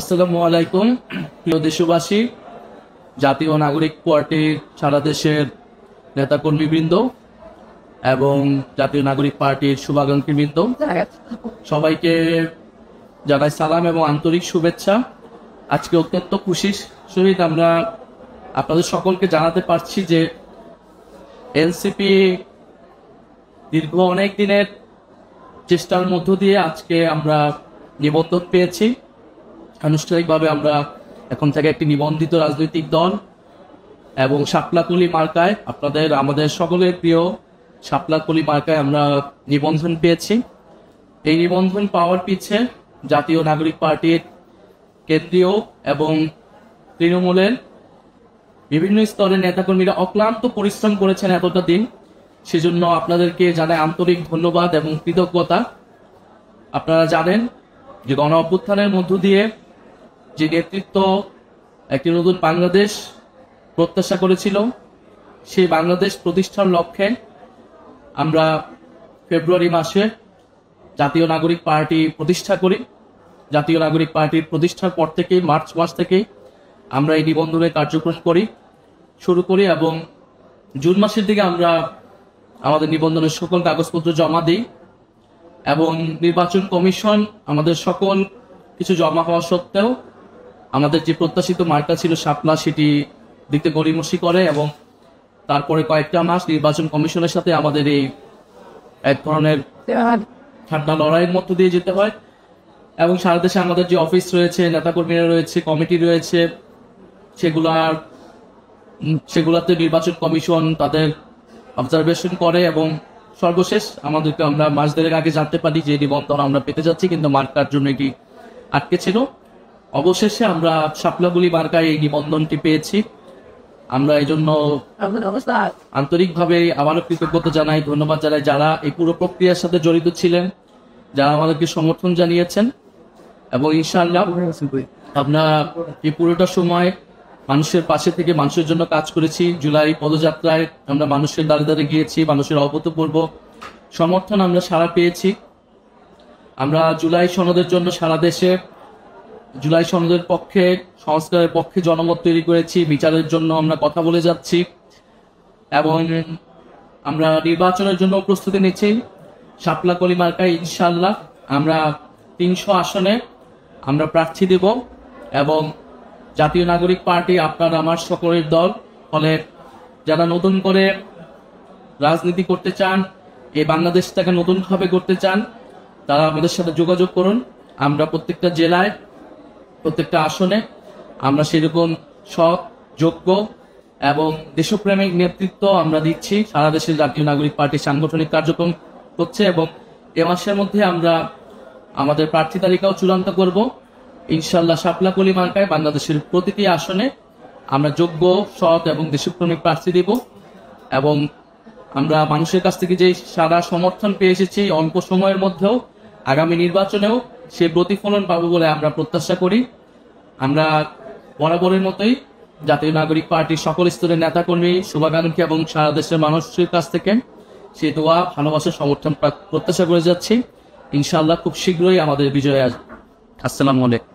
আসসালামু আলাইকুম প্রিয় দেশবাসী, জাতীয় নাগরিক পার্টির সারা দেশের নেতাকর্মীবৃন্দ এবং জাতীয় নাগরিক পার্টির শুভাকাঙ্ক্ষীবৃন্দ সবাইকে জানাই সালাম এবং আন্তরিক শুভেচ্ছা। আজকে অত্যন্ত খুশির সহিত আমরা আপনাদের সকলকে জানাতে পারছি যে এনসিপি দীর্ঘ অনেক দিনের চেষ্টার মধ্য দিয়ে আজকে আমরা নিবন্ধন পেয়েছি। আনুষ্ঠানিকভাবে আমরা এখন থেকে একটি নিবন্ধিত রাজনৈতিক দল এবং শাপলাকলি মার্কায় আমাদের সকলের প্রিয় শাপলাকলি মার্কায় আমরা নিবন্ধন পেয়েছি। এই নিবন্ধন পাওয়ার পিছে জাতীয় নাগরিক পার্টির কেন্দ্রীয় এবং তৃণমূলের বিভিন্ন স্তরের নেতাকর্মীরা অক্লান্ত পরিশ্রম করেছেন এতটা দিন। সেজন্য আপনাদেরকে জানাই আন্তরিক ধন্যবাদ এবং কৃতজ্ঞতা। আপনারা জানেন যে গণ অভ্যুত্থানের মধ্য দিয়ে যে নেতৃত্ব একটি নতুন বাংলাদেশ প্রত্যাশা করেছিল, সেই বাংলাদেশ প্রতিষ্ঠার লক্ষ্যে আমরা ফেব্রুয়ারি মাসে জাতীয় নাগরিক পার্টি প্রতিষ্ঠা করি। জাতীয় নাগরিক পার্টির প্রতিষ্ঠার পর থেকেই মার্চ মাস থেকেই আমরা এই নিবন্ধনের কার্যক্রম শুরু করি এবং জুন মাসের দিকে আমরা আমাদের নিবন্ধনের সকল কাগজপত্র জমা দিই এবং নির্বাচন কমিশন আমাদের সকল কিছু জমা হওয়া সত্ত্বেও আমাদের যে প্রত্যাশিত মার্কা ছিল শাপলা, সেটি দিতে গড়িমসি করে এবং তারপরে কয়েকটা মাস নির্বাচন কমিশনের সাথে আমাদের এই এক ধরনের ঠান্ডা লড়াইয়ের মধ্য দিয়ে যেতে হয় এবং সারা দেশে আমাদের যে অফিস রয়েছে, নেতাকর্মীরা রয়েছে, কমিটি রয়েছে, সেগুলাতে নির্বাচন কমিশন তাদের অবজারভেশন করে এবং সর্বশেষ আমরা মাস দেড়েক আগে জানতে পারি যে নিবন্ধন আমরা পেতে যাচ্ছি, কিন্তু মার্কার জন্য এটি আটকে ছিল। অবশেষে আমরা শাপলাগুলি মার্কায় এই নিবন্ধনটি পেয়েছি। আমরা এই জন্য আন্তরিকভাবে আবারও কৃতজ্ঞতা জানাই, ধন্যবাদ জানাই যারা এই পুরো প্রক্রিয়ার সাথে জড়িত ছিলেন, যারা আমাদেরকে সমর্থন জানিয়েছেন এবং ইনশাআল্লাহ আমরা এই পুরোটা সময় মানুষের পাশে থেকে মানুষের জন্য কাজ করেছি। জুলাই পদযাত্রায় আমরা মানুষের দ্বারে দ্বারে গিয়েছি, মানুষের অভূতপূর্ব সমর্থন আমরা সারা পেয়েছি। আমরা জুলাই সনদের জন্য সারা দেশে জুলাই সনদের পক্ষে, সংস্কারের পক্ষে জনমত তৈরি করেছি, বিচারের জন্য আমরা কথা বলে যাচ্ছি এবং আমরা নির্বাচনের জন্য প্রস্তুতি নিচ্ছি। শাপলাকলি মার্কায় ইনশাআল্লাহ আমরা 300 আসনে আমরা প্রার্থী দেব এবং জাতীয় নাগরিক পার্টি আপনার আমার সকলের দল। ফলে যারা নতুন করে রাজনীতি করতে চান, এই বাংলাদেশটাকে নতুনভাবে করতে চান, তারা আমাদের সাথে যোগাযোগ করুন। আমরা প্রত্যেকটা জেলায়, প্রত্যেকটা আসনে আমরা সেরকম সৎ, যোগ্য এবং দেশপ্রেমিক নেতৃত্ব আমরা দিচ্ছি। সারা দেশের জাতীয় নাগরিক পার্টি সাংগঠনিক কার্যক্রম করছে এবং এ মাসের মধ্যে আমরা আমাদের প্রার্থী তালিকাও চূড়ান্ত করব। ইনশাআল্লাহ শাপলাকলি মার্কায় বাংলাদেশের প্রতিটি আসনে আমরা যোগ্য, সৎ এবং দেশপ্রেমিক প্রার্থী দেব এবং আমরা মানুষের কাছ থেকে যে সারা সমর্থন পেয়ে এসেছি অল্প সময়ের মধ্যেও আগামী নির্বাচনেও সে প্রতিফলন পাবো বলে আমরা প্রত্যাশা করি। আমরা বরাবরের মতোই জাতীয় নাগরিক পার্টির সকল স্তরের নেতাকর্মী, শুভাকাঙ্ক্ষী এবং সারা দেশের মানুষের কাছ থেকে সে দোয়া, ভালোবাসা, সমর্থন প্রত্যাশা করে যাচ্ছি। ইনশাআল্লাহ খুব শীঘ্রই আমাদের বিজয় আসবে। আসসালামু আলাইকুম।